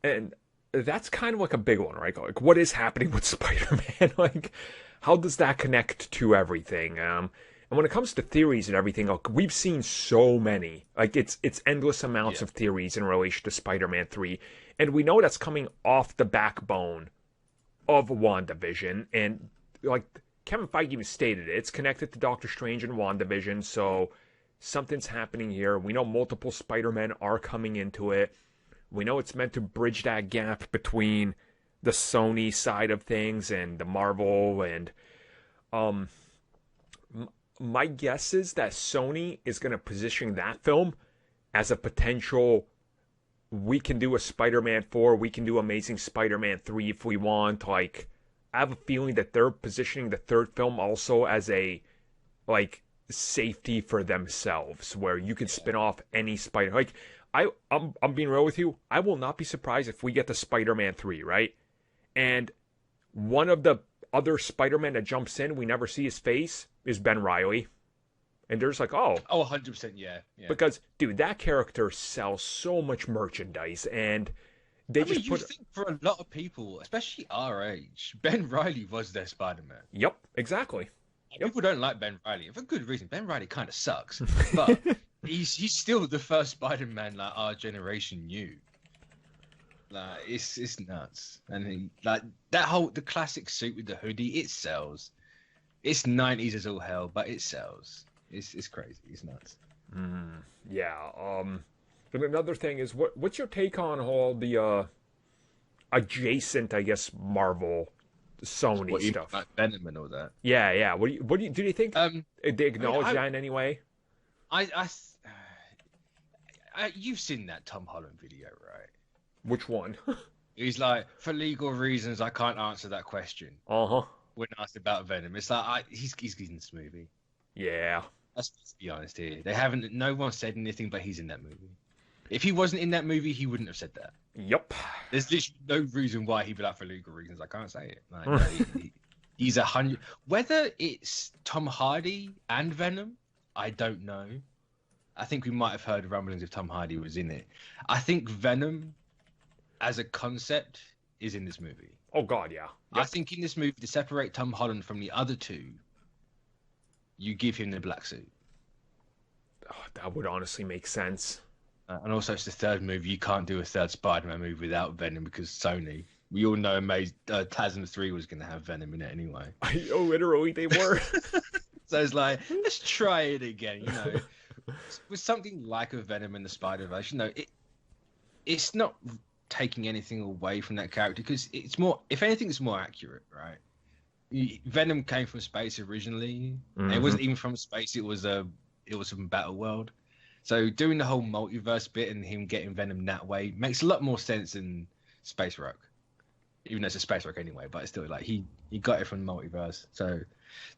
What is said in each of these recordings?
And that's kind of like a big one, right? Like, what is happening with Spider-Man? Like, how does that connect to everything? And when it comes to theories and everything, like, we've seen so many. Like, it's endless amounts Yeah. of theories in relation to Spider-Man 3. And we know that's coming off the backbone of WandaVision. And, like, Kevin Feige even stated it. It's connected to Doctor Strange and WandaVision, so something's happening here. We know multiple Spider-Men are coming into it. We know it's meant to bridge that gap between the Sony side of things and the Marvel. And um, my guess is that Sony is going to position that film as a potential. We can do a Spider-Man 4. We can do Amazing Spider-Man 3 if we want. Like, I have a feeling that they're positioning the third film also as a, like, safety for themselves, where you can spin off any Spider. Like, I'm being real with you. I will not be surprised if we get the Spider-Man 3, right? And one of the other Spider-Man that jumps in, we never see his face, is Ben Reilly. And there's like, oh, Oh, 100%, yeah. Yeah. because, dude, that character sells so much merchandise, and they I mean, just you put. think for a lot of people, especially our age, Ben Riley was their Spider-Man. Yep, exactly. Yep. People don't like Ben Riley for good reason. Ben Riley kind of sucks, but he's still the first Spider-Man like our generation knew. Like it's nuts, and like the classic suit with the hoodie, it sells. It's 90s as all hell, but it sells. It's crazy. It's nuts. Yeah. And another thing is, what's your take on all the adjacent, I guess, Marvel, Sony What you stuff? like Venom and all that. Yeah, yeah. Do you think they acknowledge I that in any way? I you've seen that Tom Holland video, right? Which one? He's like, for legal reasons, I can't answer that question Uh-huh. when asked about Venom. It's like he's in this movie. Yeah. Let's be honest here. They haven't. No one said anything, but he's in that movie. If he wasn't in that movie, he wouldn't have said that. Yep. There's literally no reason why he'd be like, for legal reasons, I can't say it. Like, no, he's 100. Whether it's Tom Hardy and Venom, I don't know. I think we might have heard rumblings if Tom Hardy was in it. I think Venom, as a concept, is in this movie. Oh God, yeah. I think in this movie, to separate Tom Holland from the other two, you give him the black suit. Oh, that would honestly make sense. And also, it's the third movie. You can't do a third Spider-Man movie without Venom because Sony. We all know TASM 3 was going to have Venom in it anyway. Oh, literally, they were. So it's like, let's try it again, you know. With something like a Venom in the Spider-Verse, you know, it's not taking anything away from that character because it's more, if anything, it's more accurate, right? Venom came from space originally. And it wasn't even from space. It was from Battleworld. So doing the whole multiverse bit and him getting Venom that way makes a lot more sense than Space Rock. Even though it's a Space Rock anyway, but it's still like he got it from the multiverse. So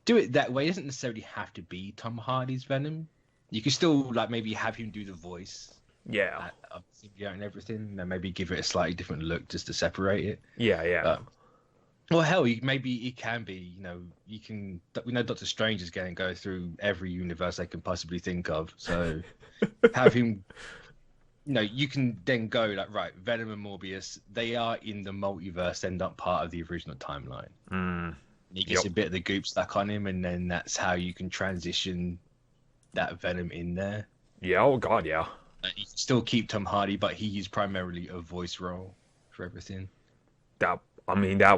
do it that way. It doesn't necessarily have to be Tom Hardy's Venom. You can still like maybe have him do the voice. Yeah. Of symbiote and everything, and maybe give it a slightly different look just to separate it. Yeah, yeah. Well, hell, maybe it can be. You know, we know Doctor Strange is going to go through every universe they can possibly think of. So have him. You know, you can then go like, right, Venom and Morbius, they are in the multiverse, they're not part of the original timeline. You get a bit of the goop stuck on him, and then that's how you can transition that Venom in there. Yeah, oh God, yeah. You can still keep Tom Hardy, but he is primarily a voice role for everything. That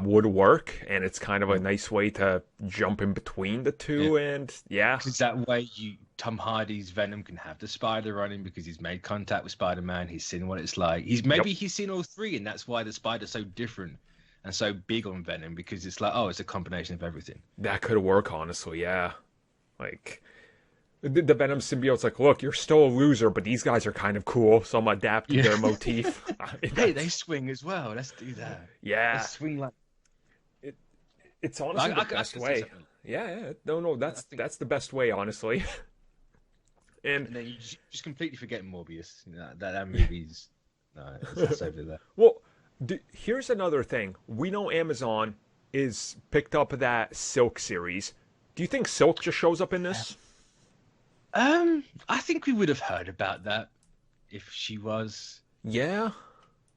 would work, and it's kind of a nice way to jump in between the two, and yeah. Because that way, Tom Hardy's Venom can have the spider on him because he's made contact with Spider-Man. He's seen what it's like. He's seen all three, and that's why the spider's so different and so big on Venom because it's like, oh, it's a combination of everything. That could work, honestly, yeah. Like, the Venom symbiote's like, look, you're still a loser, but these guys are kind of cool, so I'm adapting their motif. Hey, they swing as well. Let's do that. Yeah. Let's swing like... It's honestly the best way. Yeah. No, that's the best way, honestly. And then you just completely forget Morbius. You know, that movie's... No, it's over there. Well, here's another thing. We know Amazon is picked up that Silk series. Do you think Silk just shows up in this? I think we would have heard about that if she was. Yeah.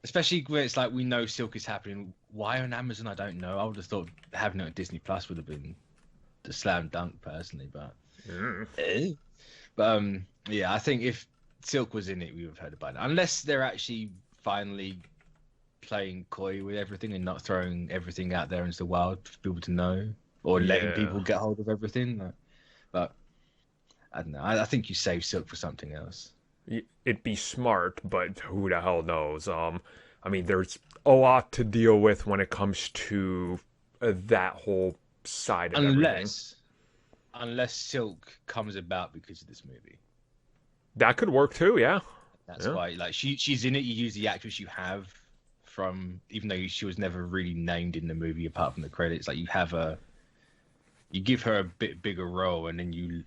Especially where it's like we know Silk is happening. Why on Amazon? I don't know. I would have thought having it on Disney Plus would have been the slam dunk, personally. But, yeah, I think if Silk was in it, we would have heard about it. Unless they're actually finally playing coy with everything and not throwing everything out there into the wild for people to know, or letting people get hold of everything. But I don't know. I think you save Silk for something else. It'd be smart, but who the hell knows? I mean, there's a lot to deal with when it comes to that whole side of everything. Unless Silk comes about because of this movie. That could work too, yeah. That's why, like, she's in it. You use the actress you have from, even though she was never really named in the movie apart from the credits. Like, you give her a bit bigger role, and then you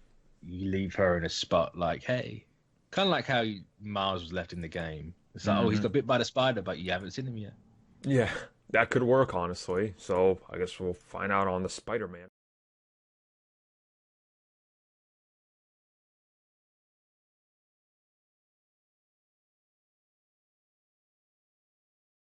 leave her in a spot like, hey, kind of like how Miles was left in the game. It's like, oh, he's got bit by the spider, but you haven't seen him yet. Yeah, that could work, honestly. So I guess we'll find out on the Spider-Man.